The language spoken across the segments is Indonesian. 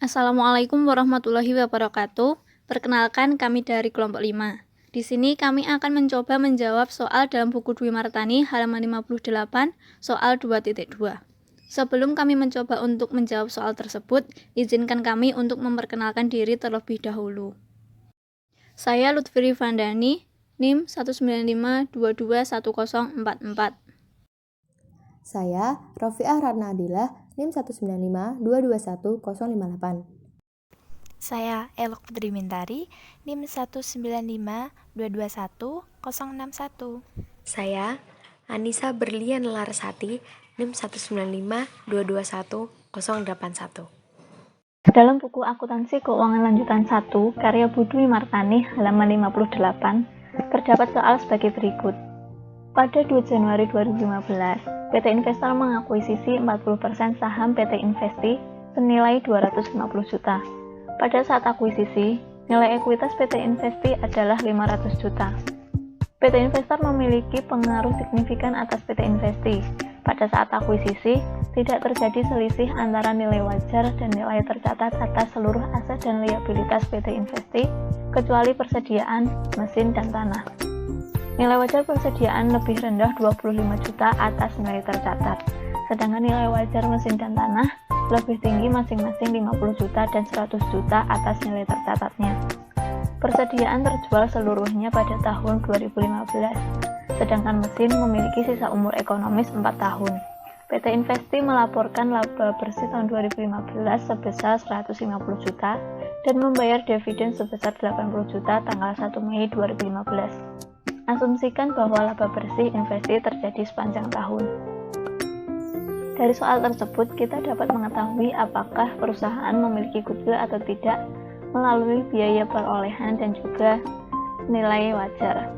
Assalamualaikum warahmatullahi wabarakatuh. Perkenalkan, kami dari kelompok 5. Di sini kami akan mencoba menjawab soal dalam buku Dwi Martani halaman 58, soal 2.2. Sebelum kami mencoba untuk menjawab soal tersebut, izinkan kami untuk memperkenalkan diri terlebih dahulu. Saya Lutfi Rifandani, NIM 195221044. Saya Rofiah Ratna Adilah, NIM 195221058. Saya Elok Putri Mintari, NIM 195221061. Saya Anissa Berlian Larsati, NIM 195221081. Dalam buku Akuntansi Keuangan Lanjutan 1, karya Bu Dwi Martani halaman 58, terdapat soal sebagai berikut. Pada 2 Januari 2015, PT Investor mengakuisisi 40% saham PT Investi senilai 250 juta. Pada saat akuisisi, nilai ekuitas PT Investi adalah 500 juta. PT Investor memiliki pengaruh signifikan atas PT Investi. Pada saat akuisisi, tidak terjadi selisih antara nilai wajar dan nilai tercatat atas seluruh aset dan liabilitas PT Investi, kecuali persediaan, mesin, dan tanah. Nilai wajar persediaan lebih rendah 25 juta atas nilai tercatat, sedangkan nilai wajar mesin dan tanah lebih tinggi masing-masing 50 juta dan 100 juta atas nilai tercatatnya. Persediaan terjual seluruhnya pada tahun 2015, sedangkan mesin memiliki sisa umur ekonomis 4 tahun. PT Investi melaporkan laba bersih tahun 2015 sebesar 150 juta dan membayar dividen sebesar 80 juta tanggal 1 Mei 2015. Asumsikan bahwa laba bersih investasi terjadi sepanjang tahun. Dari soal tersebut, kita dapat mengetahui apakah perusahaan memiliki goodwill atau tidak melalui biaya perolehan dan juga nilai wajar.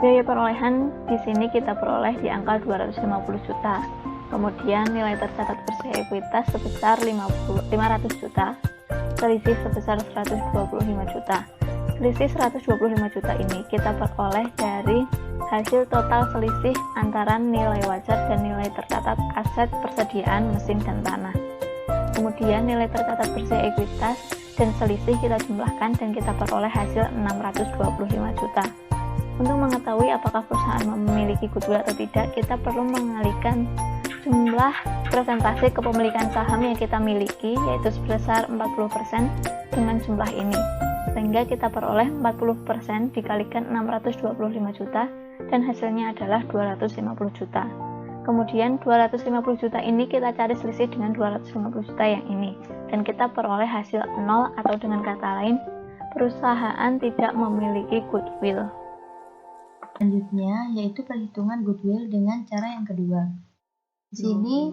Biaya perolehan di sini kita peroleh di angka 250 juta. Kemudian nilai tercatat bersih ekuitas sebesar 500 juta, selisih sebesar 125 juta. Selisih 125 juta ini kita peroleh dari hasil total selisih antara nilai wajar dan nilai tercatat aset persediaan mesin dan tanah. Kemudian nilai tercatat bersih ekuitas dan selisih kita jumlahkan dan kita peroleh hasil 625 juta. Untuk mengetahui apakah perusahaan memiliki goodwill atau tidak, kita perlu mengalihkan jumlah persentase kepemilikan saham yang kita miliki, yaitu sebesar 40% dengan jumlah ini. Sehingga kita peroleh 40% dikalikan 625 juta dan hasilnya adalah 250 juta. Kemudian 250 juta ini kita cari selisih dengan 250 juta yang ini dan kita peroleh hasil 0 atau dengan kata lain perusahaan tidak memiliki goodwill. Selanjutnya yaitu perhitungan goodwill dengan cara yang kedua. Di sini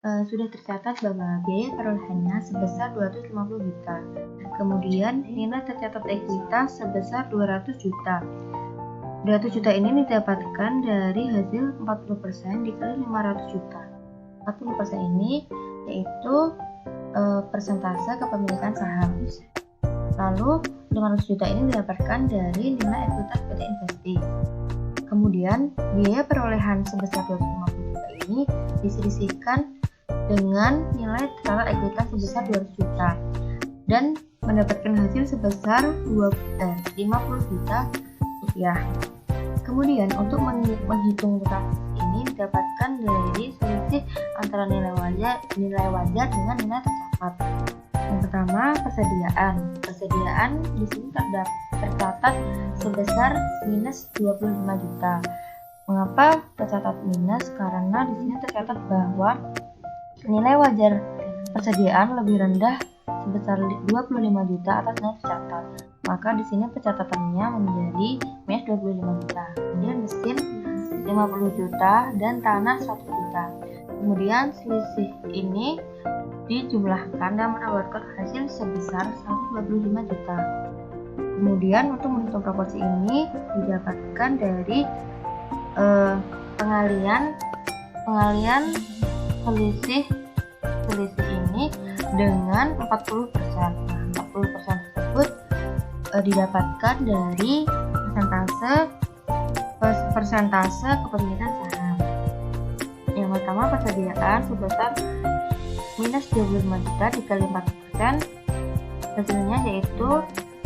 sudah tercatat bahwa biaya perolehannya sebesar 250 juta. Kemudian nilai tercatat ekuitas sebesar 200 juta. 200 juta ini didapatkan dari hasil 40% dikali 500 juta. 40% ini yaitu persentase kepemilikan saham. Lalu 500 juta ini didapatkan dari nilai ekuitas PT Investi. Kemudian biaya perolehan sebesar 250 juta ini diselisihkan dengan nilai tercatat ekuitas sebesar 200 juta dan mendapatkan hasil sebesar 50 juta rupiah. Kemudian untuk menghitung total ini didapatkan dari selisih antara nilai wajar dengan nilai tercatat. Yang pertama, persediaan di sini tercatat sebesar minus 25 juta. Mengapa tercatat minus? Karena di sini tercatat bahwa nilai wajar persediaan lebih rendah sebesar 25 juta atas nilai tercatat. Maka di sini pencatatannya menjadi minus 25 juta. Kemudian mesin 50 juta dan tanah 1 juta. Kemudian selisih ini dijumlahkan dan mendapatkan hasil sebesar 125 juta. Kemudian untuk menghitung proporsi ini didapatkan dari pengalian selisih ini dengan 40%. Nah, 40% tersebut didapatkan dari persentase kepemilikan saham. Yang pertama, persediaan sebesar minus 25 juta dikali 40%, hasilnya yaitu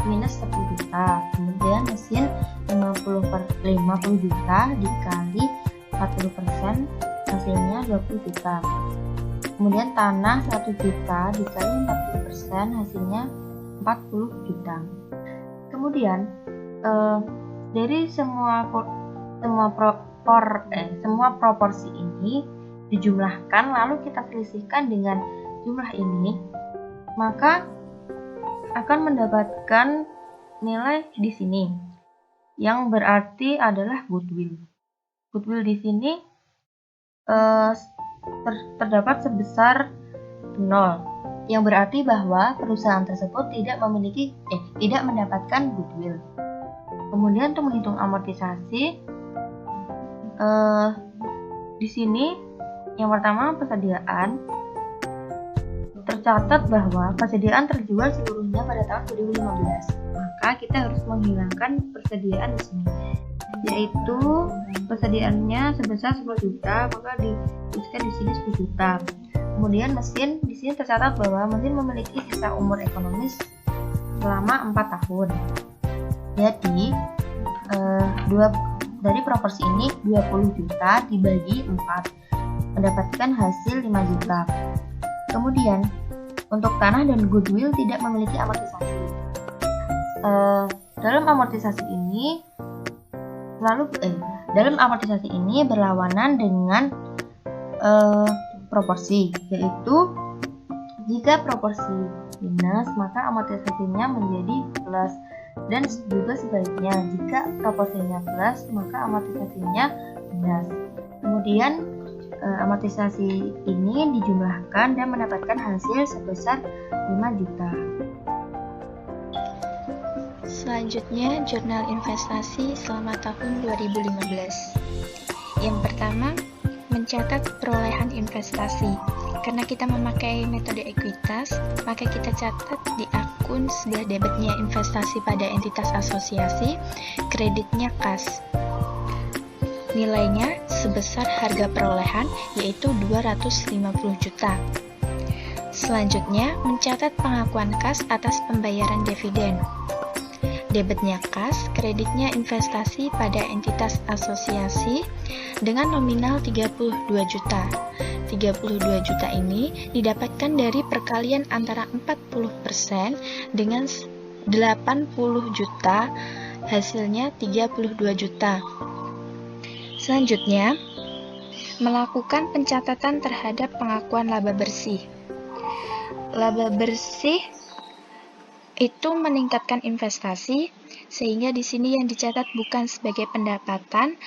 minus 10 juta. Kemudian mesin 50 juta dikali 40%, hasilnya 20 juta. Kemudian tanah 1 juta dikali 40%, hasilnya 40 juta. Kemudian dari semua proporsi ini dijumlahkan, lalu kita selisihkan dengan jumlah ini, maka akan mendapatkan nilai di sini yang berarti adalah goodwill. Goodwill di sini terdapat sebesar 0, yang berarti bahwa perusahaan tersebut tidak mendapatkan goodwill. Kemudian untuk menghitung amortisasi, di sini yang pertama persediaan, tercatat bahwa persediaan terjual seluruhnya pada tahun 2015. Maka kita harus menghilangkan persediaan di sini, yaitu persediaannya sebesar 10 juta, maka dituliskan di sini 10 juta. Kemudian mesin, di sini tercatat bahwa mesin memiliki sisa umur ekonomis selama 4 tahun. Jadi dari proporsi ini 20 juta dibagi 4 mendapatkan hasil 5 juta. Kemudian untuk tanah dan goodwill tidak memiliki amortisasi. Dalam amortisasi ini berlawanan dengan proporsi, yaitu jika proporsi minus maka amortisasinya menjadi plus, dan juga sebaliknya, jika proporsinya plus maka amortisasinya minus. Kemudian amortisasi ini dijumlahkan dan mendapatkan hasil sebesar 5 juta. Selanjutnya, jurnal investasi selama tahun 2015. Yang pertama, mencatat perolehan investasi. Karena kita memakai metode ekuitas, maka kita catat di akun sebelah debitnya investasi pada entitas asosiasi, kreditnya kas. Nilainya sebesar harga perolehan, yaitu 250 juta. Selanjutnya, mencatat pengakuan kas atas pembayaran dividen. Debitnya kas, kreditnya investasi pada entitas asosiasi dengan nominal 32 juta. 32 juta ini didapatkan dari perkalian antara 40% dengan 80 juta, hasilnya 32 juta. Selanjutnya, melakukan pencatatan terhadap pengakuan laba bersih. Laba bersih itu meningkatkan investasi, sehingga di sini yang dicatat bukan sebagai pendapatan,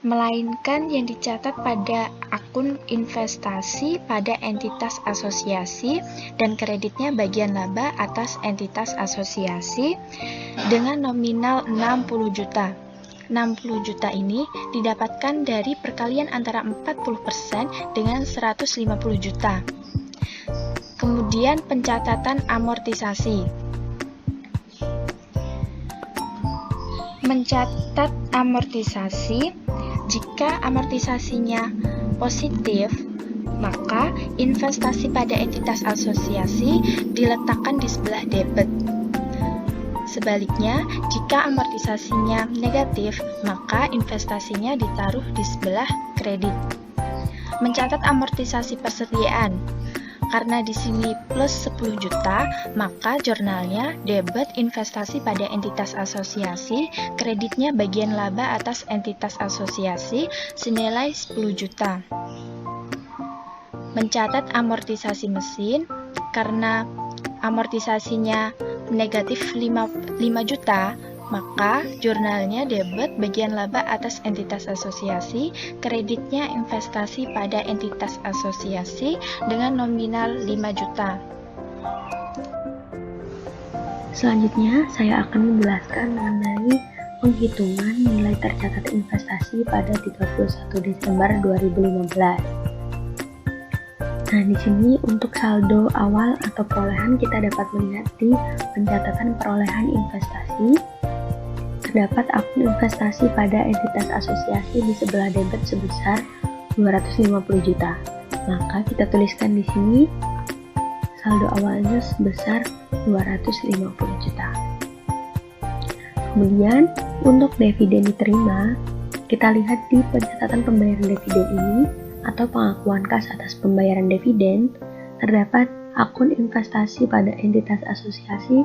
melainkan yang dicatat pada akun investasi pada entitas asosiasi dan kreditnya bagian laba atas entitas asosiasi dengan nominal 60 juta. 60 juta ini didapatkan dari perkalian antara 40% dengan 150 juta. Kemudian pencatatan amortisasi. Mencatat amortisasi, jika amortisasinya positif, maka investasi pada entitas asosiasi diletakkan di sebelah debit. Sebaliknya, jika amortisasinya negatif, maka investasinya ditaruh di sebelah kredit. Mencatat amortisasi persediaan. Karena di sini plus 10 juta, maka jurnalnya debit investasi pada entitas asosiasi, kreditnya bagian laba atas entitas asosiasi senilai 10 juta. Mencatat amortisasi mesin, karena amortisasinya negatif 5 juta, maka jurnalnya debit bagian laba atas entitas asosiasi, kreditnya investasi pada entitas asosiasi dengan nominal 5 juta. Selanjutnya, saya akan menjelaskan mengenai penghitungan nilai tercatat investasi pada 31 Desember 2015. Nah, di sini untuk saldo awal atau perolehan kita dapat melihat di pencatatan perolehan investasi. Terdapat akun investasi pada entitas asosiasi di sebelah debit sebesar 250 juta. Maka kita tuliskan di sini saldo awalnya sebesar 250 juta. Kemudian untuk dividen diterima, kita lihat di pencatatan pembayaran dividen ini atau pengakuan kas atas pembayaran dividen, terdapat akun investasi pada entitas asosiasi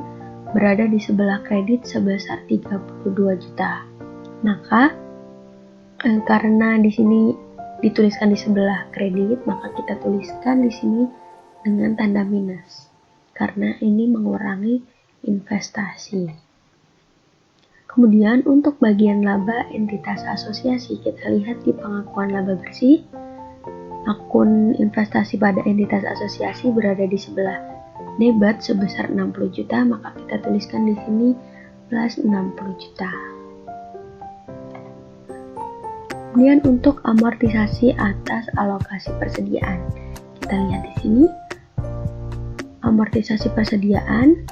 berada di sebelah kredit sebesar 32 juta. Maka karena di sini dituliskan di sebelah kredit, maka kita tuliskan di sini dengan tanda minus karena ini mengurangi investasi. Kemudian untuk bagian laba entitas asosiasi, kita lihat di pengakuan laba bersih, akun investasi pada entitas asosiasi berada di sebelah debit sebesar 60 juta, maka kita tuliskan di sini plus 60 juta. Kemudian untuk amortisasi atas alokasi persediaan, kita lihat di sini amortisasi persediaan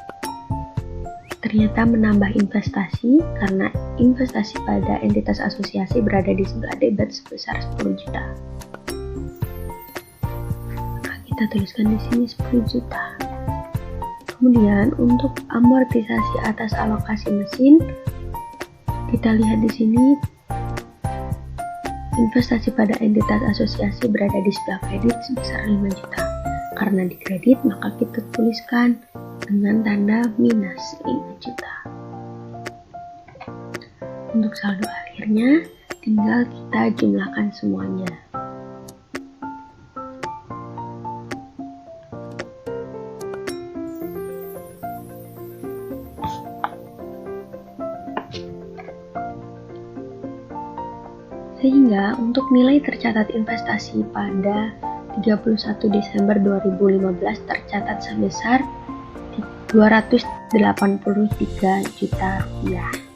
ternyata menambah investasi karena investasi pada entitas asosiasi berada di sebelah debit sebesar 10 juta. Maka kita tuliskan di sini 10 juta. Kemudian untuk amortisasi atas alokasi mesin, kita lihat di sini investasi pada entitas asosiasi berada di sebelah kredit sebesar 5 juta. Karena di kredit, maka kita tuliskan dengan tanda minus 5 juta. Untuk saldo akhirnya, tinggal kita jumlahkan semuanya. Sehingga untuk nilai tercatat investasi pada 31 Desember 2015 tercatat sebesar 283 juta rupiah.